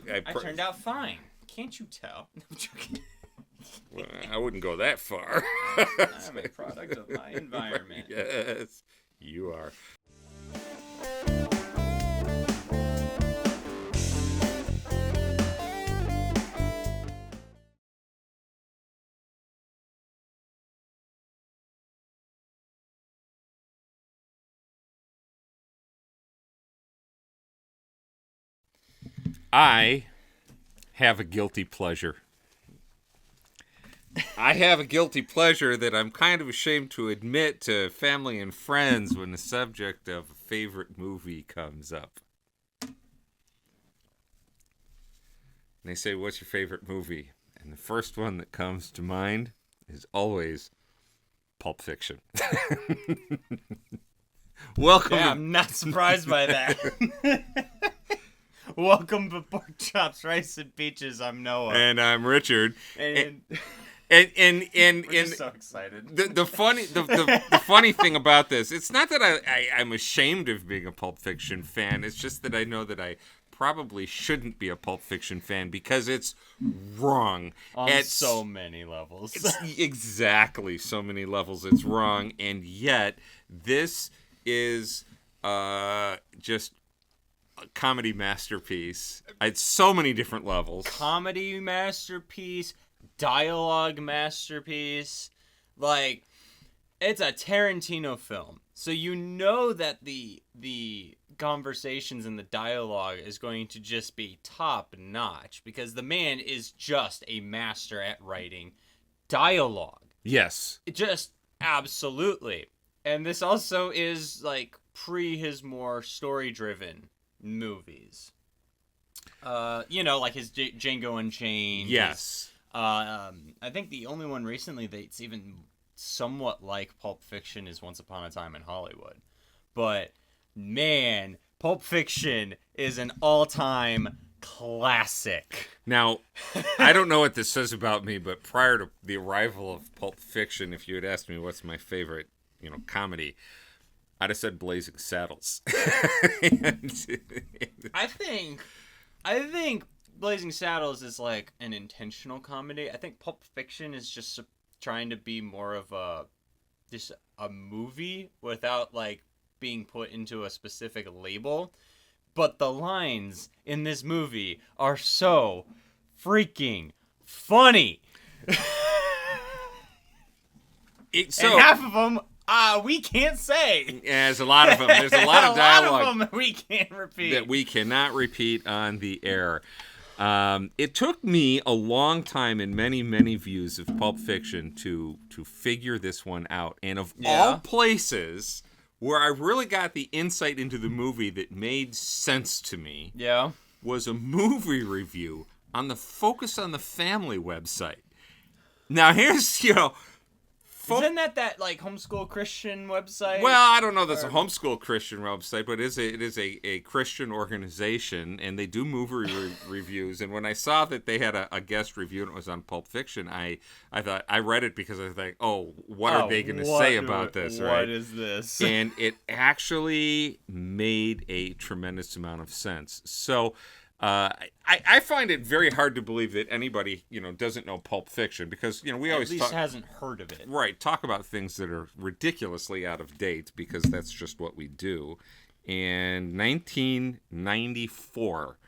I turned out fine. Can't you tell? I'm joking. Well, I wouldn't go that far. I'm a product of my environment. Yes, you are. I have a guilty pleasure. I have a guilty pleasure that I'm kind of ashamed to admit to family and friends when the subject of a favorite movie comes up. And they say, "What's your favorite movie?" And the first one that comes to mind is always Pulp Fiction. Welcome. Yeah, I'm not surprised by that. Welcome to Pork Chops, Rice, and Peaches. I'm Noah. And I'm Richard. And we're just so excited. The funny thing about this, it's not that I'm ashamed of being a Pulp Fiction fan. It's just that I know that I probably shouldn't be a Pulp Fiction fan because it's wrong on so many levels. It's exactly so many levels. It's wrong, and yet this is just a comedy masterpiece at so many different levels. Comedy masterpiece, dialogue masterpiece. Like, it's a Tarantino film. So you know that the conversations and the dialogue is going to just be top notch because the man is just a master at writing dialogue. Yes. Just absolutely. And this also is like pre his more story-driven movies. Like his Django Unchained. Yes. I think the only one recently that's even somewhat like Pulp Fiction is Once Upon a Time in Hollywood. But, man, Pulp Fiction is an all-time classic. Now, I don't know what this says about me, but prior to the arrival of Pulp Fiction, if you had asked me what's my favorite, comedy, I'd have said Blazing Saddles. I think Blazing Saddles is like an intentional comedy. I think Pulp Fiction is just trying to be more of a movie without like being put into a specific label. But the lines in this movie are so freaking funny. And half of them we can't say. Yeah, there's a lot of them. There's a lot of dialogue. A lot of them we can't repeat. That we cannot repeat on the air. It took me a long time and many, many views of Pulp Fiction to figure this one out. And of all places where I really got the insight into the movie that made sense to me was a movie review on the Focus on the Family website. Now, here's, isn't that like homeschool Christian website? Well, I don't know that's a homeschool Christian website, but it is a Christian organization, and they do movie reviews. And when I saw that they had a guest review and it was on Pulp Fiction, I thought, I read it because I was like, what are they going to say about this? What right? is this? And it actually made a tremendous amount of sense. So I find it very hard to believe that anybody, doesn't know Pulp Fiction because, we always at least hasn't heard of it. Right, talk about things that are ridiculously out of date because that's just what we do. And 1994,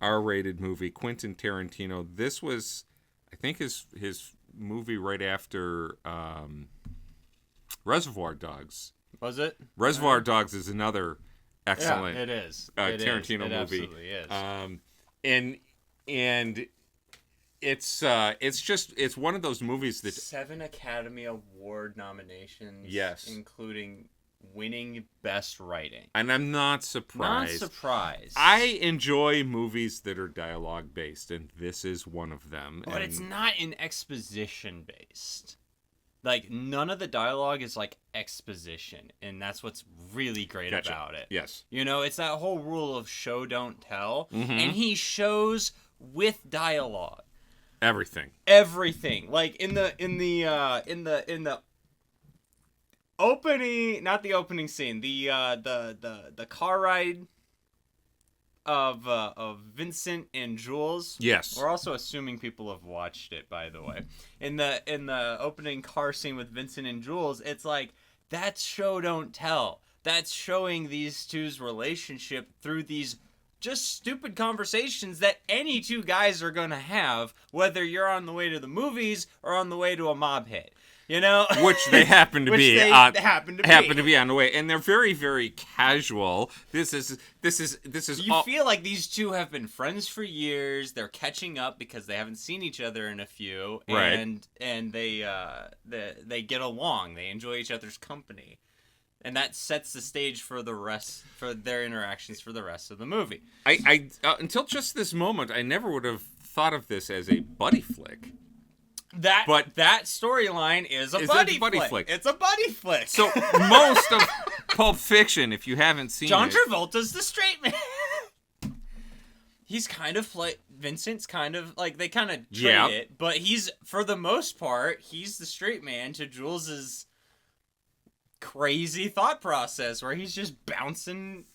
R-rated movie, Quentin Tarantino. This was, I think, his movie right after Reservoir Dogs. Was it? Reservoir Dogs is another excellent. Yeah, it is. Tarantino it movie. Absolutely is. And it's one of those movies that 7 Academy Award nominations. Yes, including winning Best Writing. And I'm not surprised. I enjoy movies that are dialogue based, and this is one of them. But it's not an exposition based. Like, none of the dialogue is, like, exposition, and that's what's really great about it. Yes. It's that whole rule of show, don't tell, and he shows with dialogue. Everything. Like, in the opening, not the opening scene, the car ride of Vincent and Jules. Yes. We're also assuming people have watched it, by the way. In the opening car scene with Vincent and Jules, it's like, that's show don't tell. That's showing these two's relationship through these just stupid conversations that any two guys are going to have, whether you're on the way to the movies or on the way to a mob hit. You know, which they happen to be happen to be on the way, and they're very, very casual. This is you feel like these two have been friends for years. They're catching up because they haven't seen each other in a few, and they get along. They enjoy each other's company, and that sets the stage for their interactions for the rest of the movie. I until just this moment, I never would have thought of this as a buddy flick. That storyline is a buddy flick. It's a buddy flick. So most of Pulp Fiction, if you haven't seen John it, Travolta's the straight man. He's kind of like Vincent's kind of like they kind of trade it, but he's for the most part he's the straight man to Jules's crazy thought process where he's just bouncing.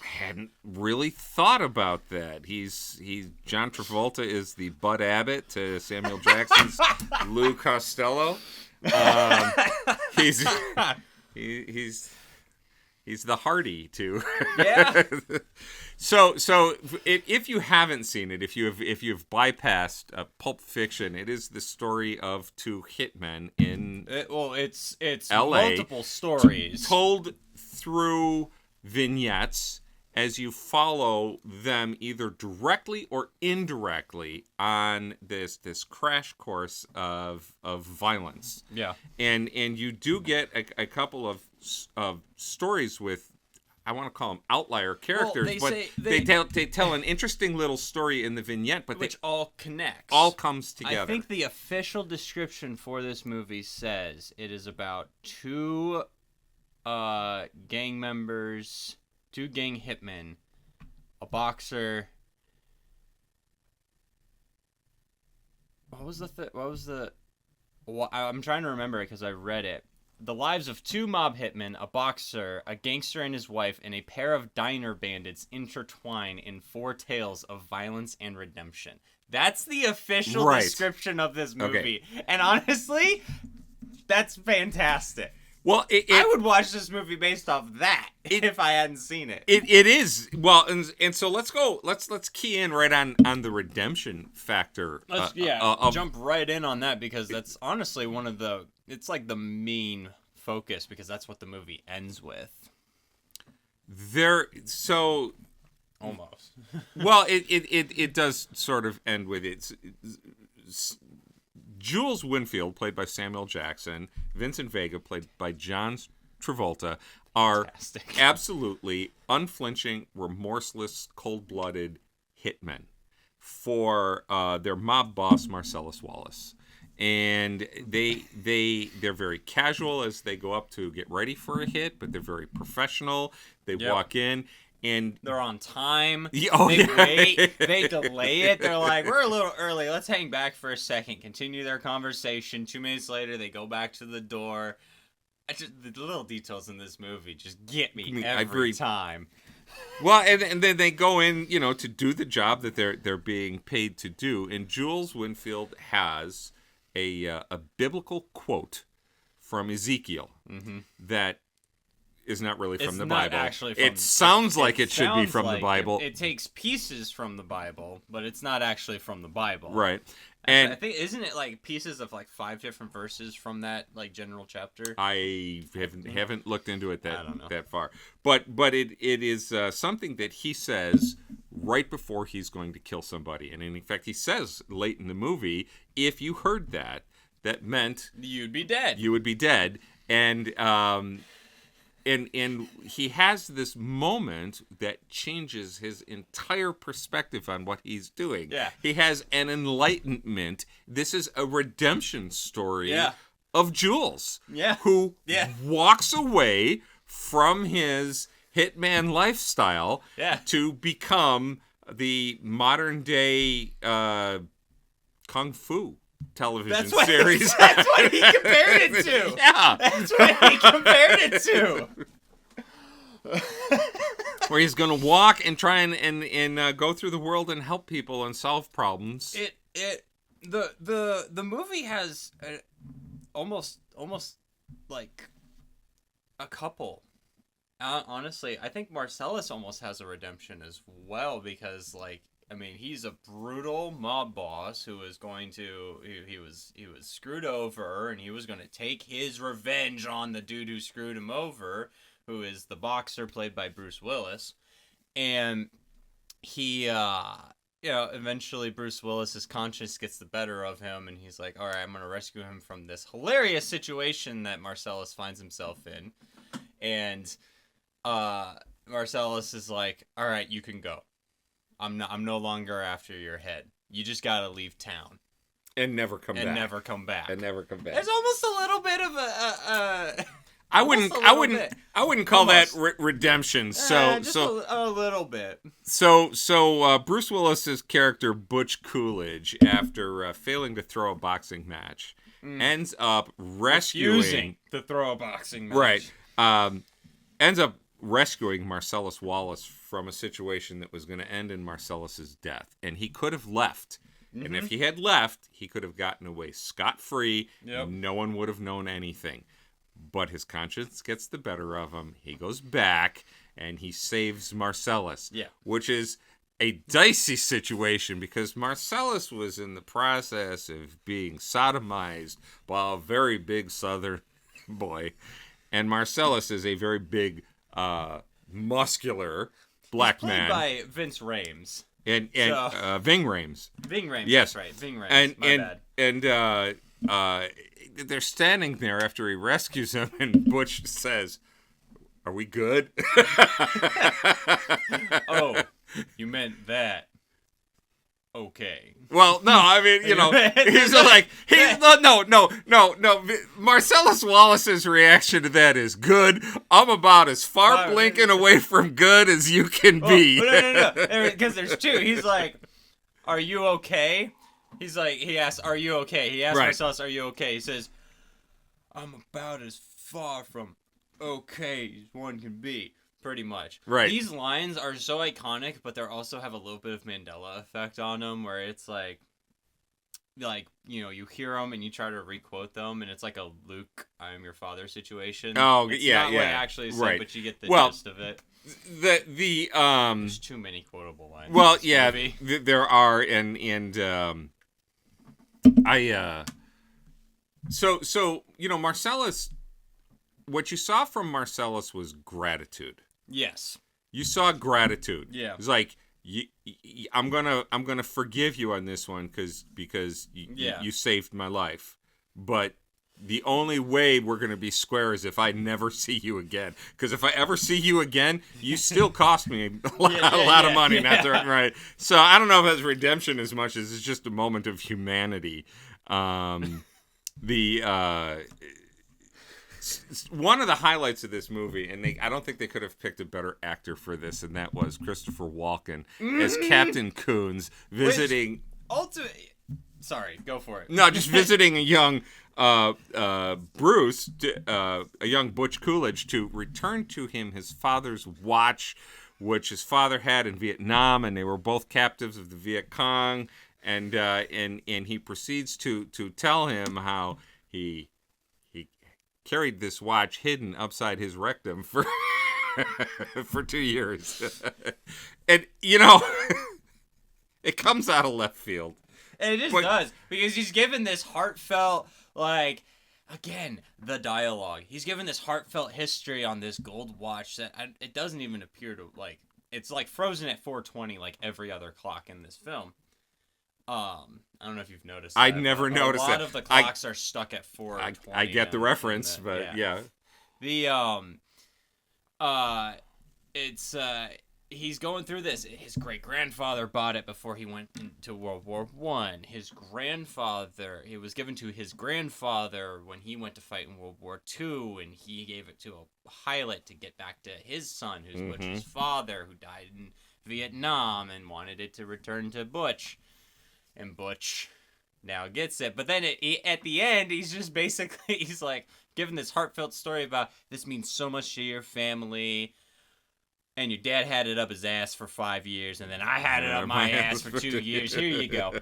Hadn't really thought about that. John Travolta is the Bud Abbott to Samuel Jackson's Lou Costello. He's the Hardy too. Yeah. So if you haven't seen it, if you've bypassed Pulp Fiction, it is the story of two hitmen in it's LA, multiple stories told through vignettes as you follow them either directly or indirectly on this crash course of violence. Yeah. And you do get a couple of stories with, I want to call them outlier characters, they tell an interesting little story in the vignette, but which all connects. All comes together. I think the official description for this movie says it is about two gang members, two gang hitmen, a boxer. I'm trying to remember it because I read it. The lives of two mob hitmen, a boxer, a gangster and his wife, and a pair of diner bandits intertwine in 4 tales of violence and redemption. That's the official description of this movie. Okay. And honestly, that's fantastic. Well, I would watch this movie based off that if I hadn't seen it. It is. Well, and so let's go. Let's key in right on the redemption factor. Jump right in on that because that's honestly one of the. It's like the main focus because that's what the movie ends with. Almost. Well, it does sort of end with it. Jules Winfield, played by Samuel Jackson, Vincent Vega, played by John Travolta, are absolutely unflinching, remorseless, cold-blooded hitmen for their mob boss, Marcellus Wallace. And they're very casual as they go up to get ready for a hit, but they're very professional. They walk in. And they're on time. Wait. They delay it. They're like, we're a little early. Let's hang back for a second. Continue their conversation. 2 minutes later, they go back to the door. The little details in this movie just get me every time. Well, and then they go in, to do the job that they're being paid to do. And Jules Winfield has a biblical quote from Ezekiel that is not really from the Bible. It sounds like it should be from the Bible. It takes pieces from the Bible, but it's not actually from the Bible. Right. And I think isn't it like pieces of like 5 different verses from that like general chapter? I haven't looked into it that far. But it is something that he says right before he's going to kill somebody. And in fact, he says late in the movie, if you heard that meant you'd be dead. You would be dead. And he has this moment that changes his entire perspective on what he's doing. Yeah. He has an enlightenment. This is a redemption story of Jules. Yeah. Who walks away from his hitman lifestyle to become the modern day Kung Fu television series. That's what he compared it to. Yeah. That's what he compared it to. where he's going to walk and try and go through the world and help people and solve problems. The movie has almost like a couple. Honestly, I think Marcellus almost has a redemption as well, because like, I mean, he's a brutal mob boss who was going to he was screwed over, and he was going to take his revenge on the dude who screwed him over, who is the boxer played by Bruce Willis. And he eventually Bruce Willis's conscience gets the better of him, and he's like, all right, I'm going to rescue him from this hilarious situation that Marcellus finds himself in. And Marcellus is like, all right, you can go. I'm no longer after your head. You just got to leave town. And never come back. And never come back. There's almost a little bit of a I wouldn't call that redemption. So a little bit. So Bruce Willis's character Butch Coolidge, after failing to throw a boxing match, ends up refusing to throw a boxing match. Right. Ends up rescuing Marcellus Wallace from a situation that was going to end in Marcellus's death, and he could have left. Mm-hmm. And if he had left, he could have gotten away scot-free. Yep. No one would have known anything. But his conscience gets the better of him. He goes back, and he saves Marcellus. Yeah. Which is a dicey situation, because Marcellus was in the process of being sodomized by a very big Southern boy. And Marcellus is a very big, muscular black man. Played by Vince Rames. And Ving Rhames. Ving Rhames, yes. That's right. Ving Rhames, And they're standing there after he rescues him, and Butch says, "Are we good?" Oh, you meant that. Okay. Well, no, I mean, he's like, no. Marcellus Wallace's reaction to that is good. I'm about as far blinking away from good as you can be. No. Because there's two. He's like, "Are you okay?" He's like, he asks, "Are you okay?" He asks Marcellus, "Are you okay?" He says, "I'm about as far from okay as one can be." Pretty much. Right. These lines are so iconic, but they also have a little bit of Mandela effect on them, where it's like, you hear them and you try to requote them, and it's like a Luke, "I am your father" situation. Oh, it's yeah, not yeah. what I actually said, right. but you get the gist of it. There's too many quotable lines. Well, yeah, there are, and Marcellus. What you saw from Marcellus was gratitude. Yes. You saw gratitude. Yeah. It's like, I'm gonna forgive you on this one because you saved my life, but the only way we're gonna be square is if I never see you again. Because if I ever see you again, you still cost me a lot of money. That's right. So I don't know if that's redemption as much as it's just a moment of humanity. One of the highlights of this movie, and I don't think they could have picked a better actor for this, and that was Christopher Walken as Captain Coons visiting. Sorry, go for it. No, just visiting a young Bruce, a young Butch Coolidge, to return to him his father's watch, which his father had in Vietnam, and they were both captives of the Viet Cong, and he proceeds to tell him how he carried this watch hidden upside his rectum for 2 years. And, it comes out of left field. And it just does. Because he's given this heartfelt, again, the dialogue. He's given this heartfelt history on this gold watch that it doesn't even appear to, it's frozen at 4:20 like every other clock in this film. I don't know if you've noticed that. I never noticed that. A lot of the clocks are stuck at 4:20. I get the reference, but yeah. He's going through this. His great-grandfather bought it before he went into World War I. It was given to his grandfather when he went to fight in World War II, and he gave it to a pilot to get back to his son, who's Butch's father, who died in Vietnam and wanted it to return to Butch. And Butch now gets it. But then at the end, he's just basically, giving this heartfelt story about, this means so much to your family. and your dad had it up his ass for 5 years, and then I had it up my ass for 2 years. Here you go.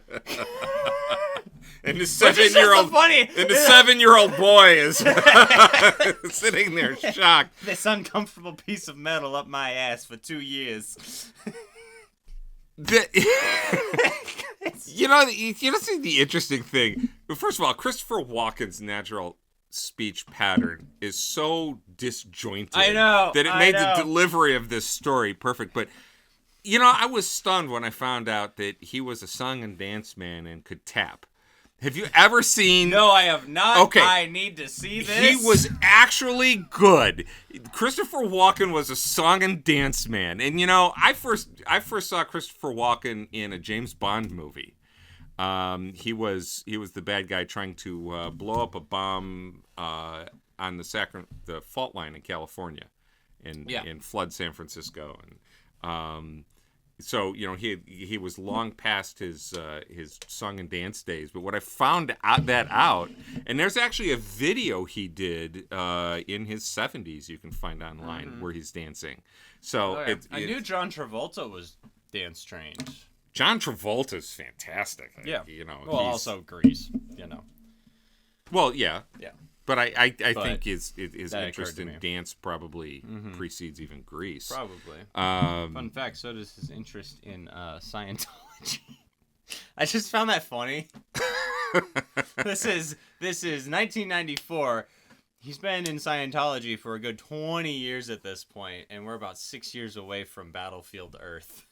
And the 7-year-old boy is sitting there shocked. This uncomfortable piece of metal up my ass for 2 years. You know, see the interesting thing. First of all, Christopher Walken's natural speech pattern is so disjointed. I know that it made the delivery of this story perfect. But you know, I was stunned when I found out that he was a song and dance man and could tap. Have you ever seen? No, I have not. Okay. I need to see this. He was actually good. Christopher Walken was a song and dance man. And you know, I first saw Christopher Walken in a James Bond movie. He was the bad guy trying to blow up a bomb on the fault line in California and flood San Francisco. And so, you know, he was long past his song and dance days. But what I found out, and there's actually a video he did in his 70s you can find online where he's dancing. So I knew John Travolta was dance trained. John Travolta's fantastic. Yeah. You know. Well, also Grease, you know. Well, yeah. Yeah. But I think his interest in me. dance probably precedes even Grease. Probably. Fun fact, so does his interest in Scientology. I just found that funny. This is 1994. He's been in Scientology for a good 20 years at this point, and we're about 6 years away from Battlefield Earth.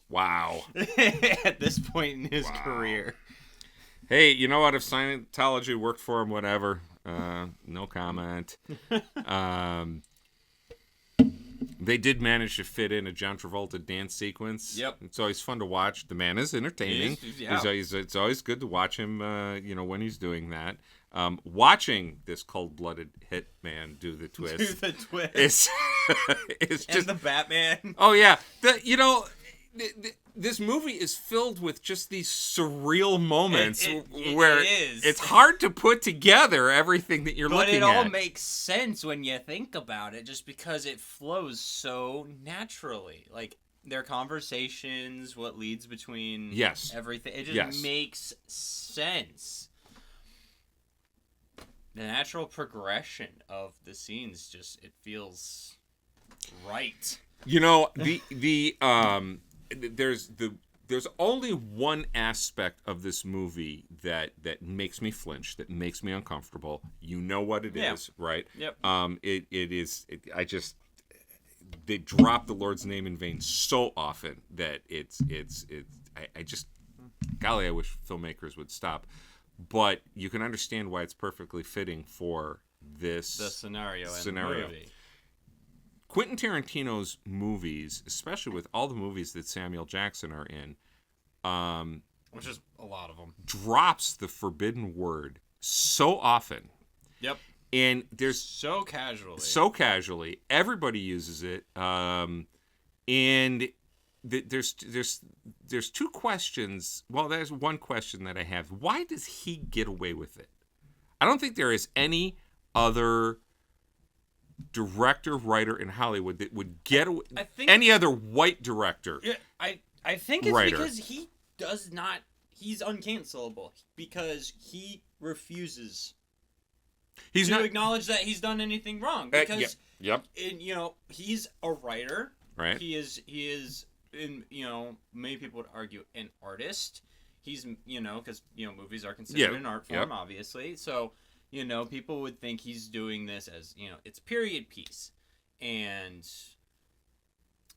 Wow. At this point in his career. Hey, you know what? If Scientology worked for him, whatever. No comment. They did manage to fit in a John Travolta dance sequence. Yep. It's always fun to watch. The man is entertaining. It's always good to watch him, when he's doing that. Watching this cold-blooded hitman do the twist. It's just... And the Batman. Oh, yeah. This movie is filled with just these surreal moments where it's hard to put together everything that you're looking at. But it all makes sense when you think about it, just because it flows so naturally. Like, their conversations, what leads between everything, it just makes sense. The natural progression of the scenes it feels right. You know, there's only one aspect of this movie that makes me flinch, that makes me uncomfortable. You know what it is, right? Yep. They drop the Lord's name in vain so often that golly, I wish filmmakers would stop. But you can understand why it's perfectly fitting for the scenario. And the movie. Quentin Tarantino's movies, especially with all the movies that Samuel Jackson are in, which is a lot of them, drops the forbidden word so often. Yep. And there's so casually, everybody uses it. And there's two questions. Well, there's one question that I have. Why does he get away with it? I don't think there is any other director, writer in Hollywood that would get away. Any other white director. Yeah, I think it's because he does not. He's uncancelable because he refuses to acknowledge that he's done anything wrong. Because he's a writer. Right. He is. And many people would argue an artist. He's because movies are considered an art form, obviously. So people would think he's doing this as it's period piece, and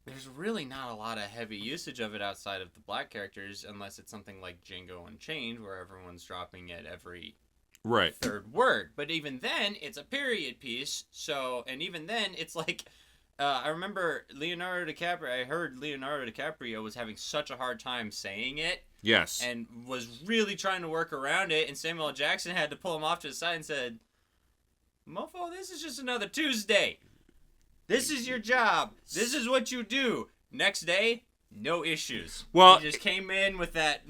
there's really not a lot of heavy usage of it outside of the black characters, unless it's something like Django Unchained, where everyone's dropping it every third word. But even then, it's a period piece. So, and even then, it's like. I remember Leonardo DiCaprio. I heard Leonardo DiCaprio was having such a hard time saying it. Yes. And was really trying to work around it. And Samuel L. Jackson had to pull him off to the side and said, "Mofo, this is just another Tuesday. This is your job. This is what you do." Next day, no issues. Well, he just came in with that.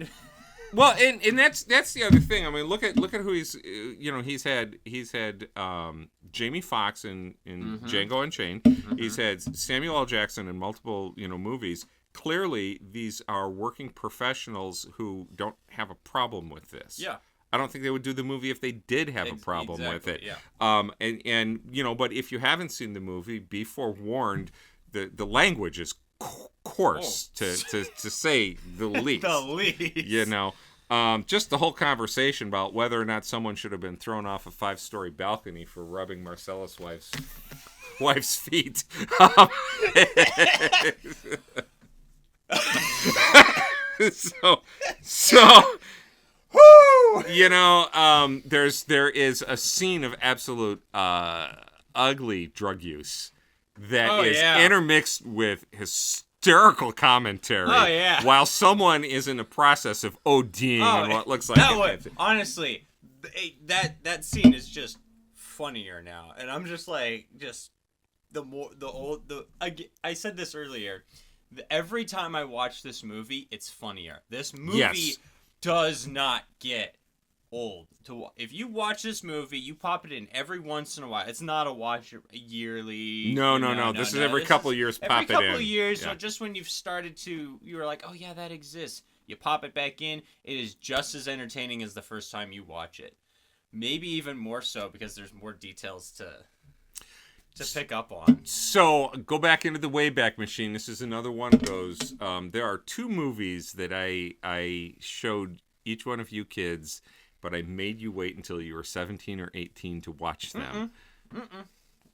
Well, and that's the other thing. I mean, look at who he's he's had Jamie Foxx in Django Unchained. He's had Samuel L. Jackson in multiple, movies. Clearly, these are working professionals who don't have a problem with this. Yeah. I don't think they would do the movie if they did have a problem with it. Yeah. But if you haven't seen the movie, be forewarned. The language is coarse to say the least. The least. Just the whole conversation about whether or not someone should have been thrown off a 5-story balcony for rubbing Marcellus' wife's feet. There is a scene of absolute ugly drug use that is intermixed with hysterical commentary. Oh, yeah. While someone is in the process of ODing on what looks like honestly, that scene is just funnier now, and I'm just like, I said this earlier. Every time I watch this movie, it's funnier. This movie does not get old. If you watch this movie, you pop it in every once in a while. It's not a watch yearly. No. This is every couple of years. Pop it in. Every couple of years, so just when you've started to, you were like, oh yeah, that exists. You pop it back in. It is just as entertaining as the first time you watch it. Maybe even more so because there's more details to pick up on. So, go back into the Wayback Machine. This is another one of those. There are 2 movies that I showed each one of you kids, but I made you wait until you were 17 or 18 to watch them.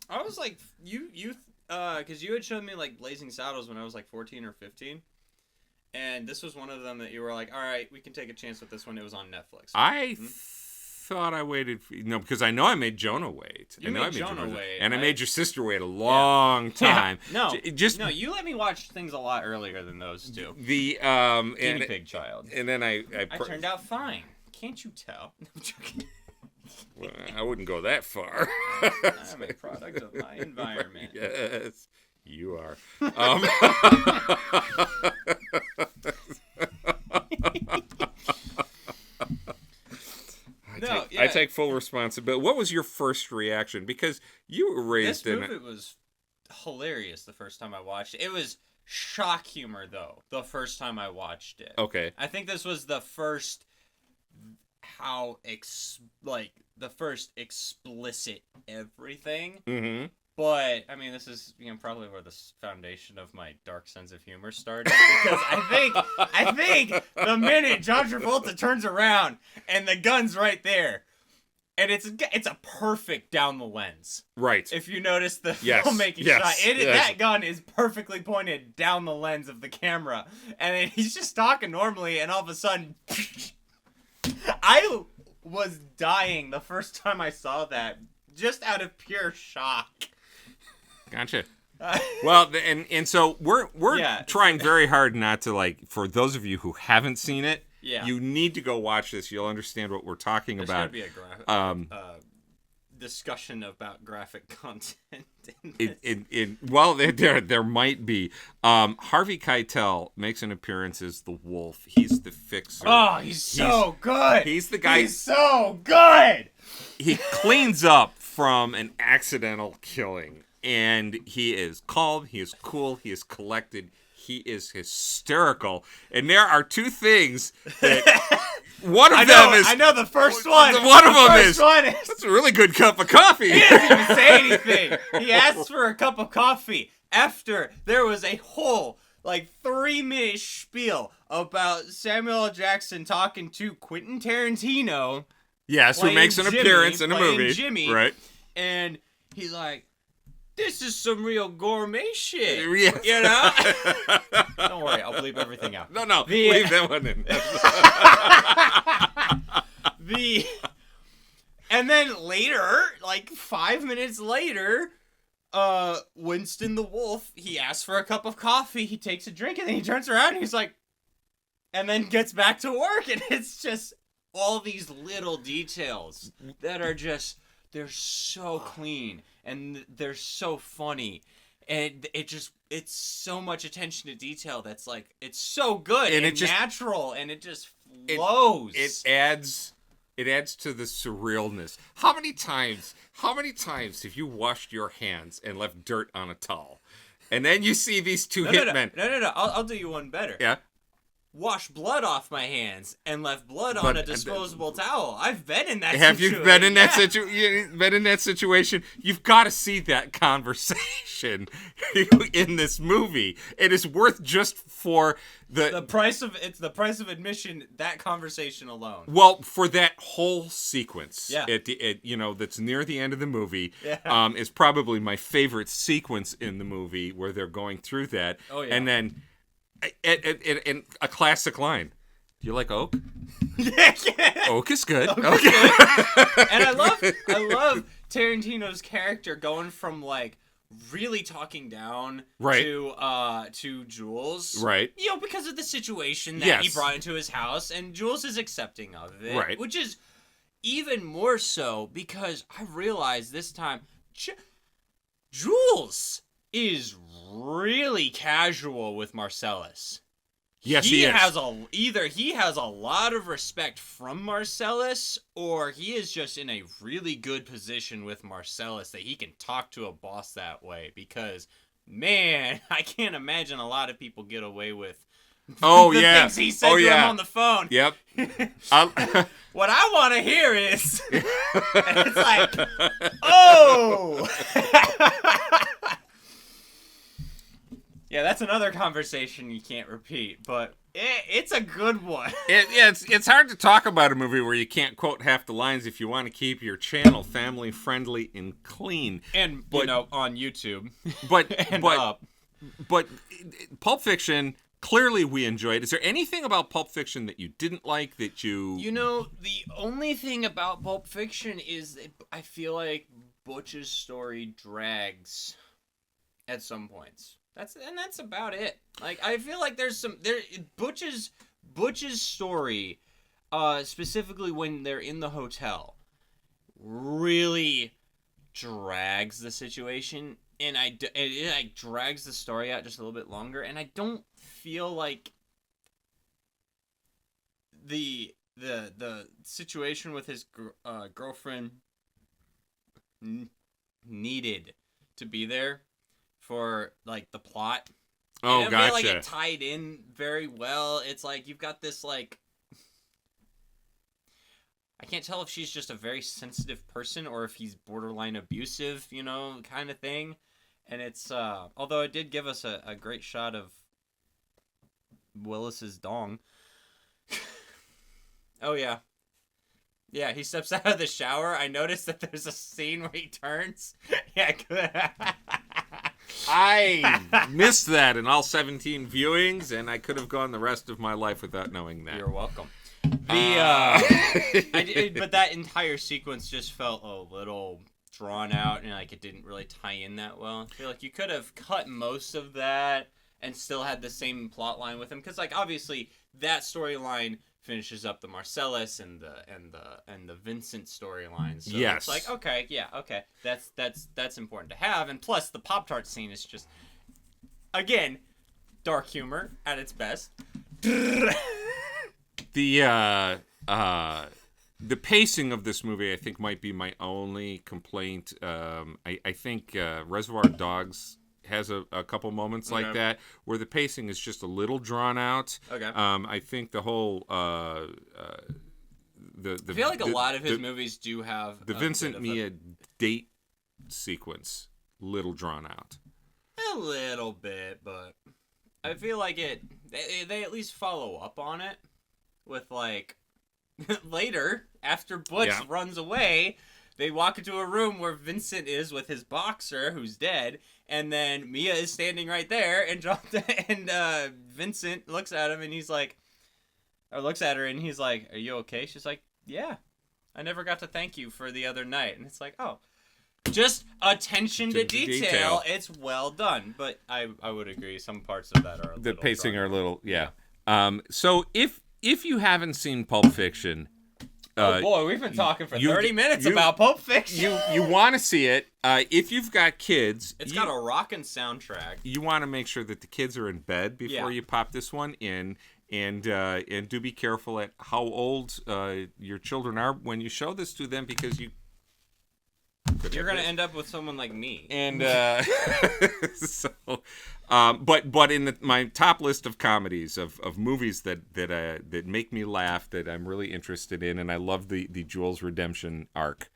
I was like, because you had shown me like Blazing Saddles when I was like 14 or 15. And this was one of them that you were like, all right, we can take a chance with this one. It was on Netflix. I thought I waited because I know I made Jonah wait. You made Jonah wait. And I made your sister wait a long time. No, you let me watch things a lot earlier than those two. The Guinea Pig Child. And then I turned out fine. Can't you tell? No, I'm joking. Well, I wouldn't go that far. I'm a product of my environment. Yes, you are. I take full responsibility. What was your first reaction? Because you were raised in it. This movie was hilarious the first time I watched it. It was shock humor, though, the first time I watched it. Okay. I think this was the first the first explicit everything. Mm-hmm. But, I mean, this is probably where the foundation of my dark sense of humor started. Because I think the minute John Travolta turns around and the gun's right there, and it's a perfect down the lens. Right. If you notice the filmmaking shot, that gun is perfectly pointed down the lens of the camera. And then he's just talking normally, and all of a sudden, I was dying the first time I saw that, just out of pure shock. Gotcha. Well, and so we're trying very hard not to, for those of you who haven't seen it, you need to go watch this. You'll understand what we're talking about. There's going to be a discussion about graphic content in this. There might be. Harvey Keitel makes an appearance as the wolf. He's the fixer. Oh, he's so good. He's the guy. He's so good. He cleans up from an accidental killing. And he is calm, he is cool, he is collected, he is hysterical. And there are 2 things that one of them is... I know the first one. One of them is... That's a really good cup of coffee. He doesn't even say anything. He asks for a cup of coffee after there was a whole 3-minute spiel about Samuel L. Jackson talking to Quentin Tarantino. Yes, who makes an appearance in a movie. Jimmy. Right. And he's like, this is some real gourmet shit. Yes. Don't worry, I'll bleep everything out. No, leave that one in. And then later, 5 minutes later, Winston the Wolf, he asks for a cup of coffee, he takes a drink, and then he turns around and he's like, and then gets back to work, and it's just all these little details that are just, they're so clean. And they're so funny, and it's so much attention to detail that's it's so good and natural, and it just flows. It adds It adds to the surrealness. How many times have you washed your hands and left dirt on a towel? And then you see these two hitmen. No. I'll do you one better. Yeah. Wash blood off my hands and left blood on a disposable towel. I've been in that situation. Have you been in that been in that situation? You've got to see that conversation in this movie. It is worth just for the price of admission, that conversation alone. Well, for that whole sequence, yeah. That's near the end of the movie, yeah. Is probably my favorite sequence in the movie where they're going through that. Oh yeah. And then and a classic line. Do you like oak? Yeah. Oak is good. Oak okay. Is good. And I love Tarantino's character going from like really talking down to Jules. Right. Because of the situation that he brought into his house, and Jules is accepting of it. Right. Which is even more so because I realized this time Jules is really casual with Marcellus. Yes, he is. Either he has a lot of respect from Marcellus, or he is just in a really good position with Marcellus that he can talk to a boss that way. Because, man, I can't imagine a lot of people get away with things he said to him on the phone. Yep. What I want to hear is, it's like, oh! Yeah, that's another conversation you can't repeat, but it's a good one. It's hard to talk about a movie where you can't quote half the lines if you want to keep your channel family friendly and clean. And on YouTube. But Pulp Fiction, clearly we enjoyed. Is there anything about Pulp Fiction that you didn't like that you... the only thing about Pulp Fiction is that I feel like Butch's story drags at some points. That's about it. Like, I feel like Butch's story, specifically when they're in the hotel, really drags the situation, and it drags the story out just a little bit longer, and I don't feel like the situation with his girlfriend needed to be there for like the plot. Oh, gotcha. I feel like it tied in very well. It's like you've got this like, I can't tell if she's just a very sensitive person or if he's borderline abusive, kind of thing. And it's although it did give us a great shot of Willis's dong. Oh yeah. Yeah, he steps out of the shower. I noticed that there's a scene where he turns. Yeah, good. I missed that in all 17 viewings, and I could have gone the rest of my life without knowing that. You're welcome. But that entire sequence just felt a little drawn out, and like it didn't really tie in that well. I feel like you could have cut most of that and still had the same plot line with him, because like obviously that storyline finishes up the Marcellus and the Vincent storyline. So yes. It's like, okay, that's important to have. And plus the Pop-Tart scene is just, again, dark humor at its best. The pacing of this movie, I think, might be my only complaint. I think Reservoir Dogs has a couple moments like that where the pacing is just a little drawn out. Okay. I think the whole I feel like a lot of his movies do have the Vincent Mia date sequence little drawn out. A little bit, but I feel like they at least follow up on it with like later after Butch runs away. They walk into a room where Vincent is with his boxer, who's dead, and then Mia is standing right there, and Vincent looks at him, and looks at her, and he's like, "Are you okay?" She's like, "Yeah, I never got to thank you for the other night." And it's like, oh, just attention to detail. It's well done, but I would agree some parts of that are the pacing are a little So if you haven't seen Pulp Fiction. Oh boy, we've been talking for 30 minutes about Pulp Fiction. You want to see it. If you've got kids... It's got a rockin' soundtrack. You want to make sure that the kids are in bed before you pop this one in. And do be careful at how old your children are when you show this to them, because you're gonna end up with someone like me. And but in my top list of comedies of movies that make me laugh, that I'm really interested in, and I love the Jules redemption arc.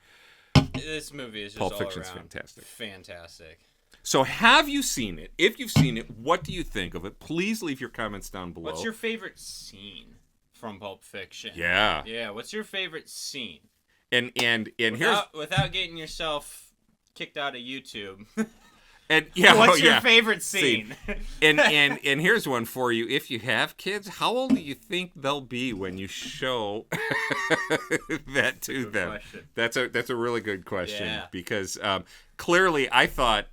This movie is just Pulp all Fiction's around fantastic. So have you seen it? If you've seen it, what do you think of it? Please leave your comments down below. What's your favorite scene from Pulp Fiction? Yeah. What's your favorite scene? And without getting yourself kicked out of YouTube. And yeah, what's your favorite scene? and here's one for you. If you have kids, how old do you think they'll be when you show that to Good them? question. That's a really good question, Yeah. because clearly I thought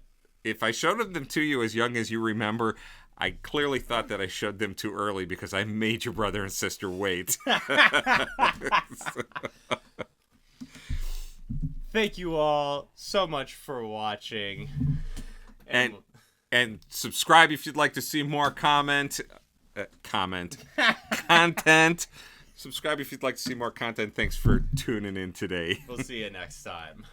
if I showed them to you as young as you remember, I clearly thought that I showed them too early because I made your brother and sister wait. Thank you all so much for watching. And subscribe if you'd like to see more content. Subscribe if you'd like to see more content. Thanks for tuning in today. We'll see you next time.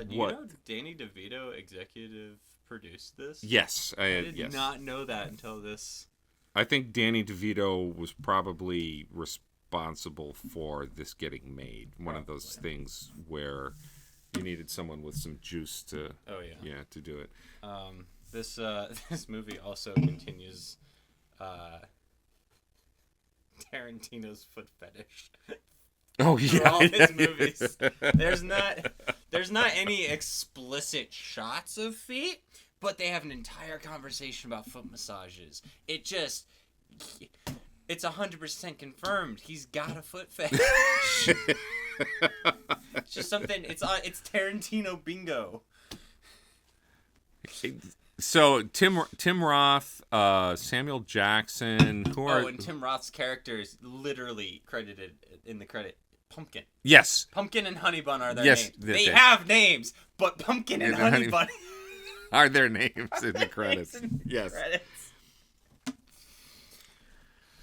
Do you know Danny DeVito executive produced this? Yes, I did not know that until this. I think Danny DeVito was probably responsible for this getting made. One of those things where you needed someone with some juice to to do it. This movie also continues Tarantino's foot fetish. Oh yeah, all his movies. There's not any explicit shots of feet, but they have an entire conversation about foot massages. It's 100% confirmed. He's got a foot fetish. It's just something. It's Tarantino bingo. So Tim Roth, Samuel Jackson, and Tim Roth's character is literally credited in the credit. Pumpkin. Yes. Pumpkin and Honey Bun are their names. They yes. have names, but Pumpkin and Honey Bun are their names in the credits. Yes. Credits.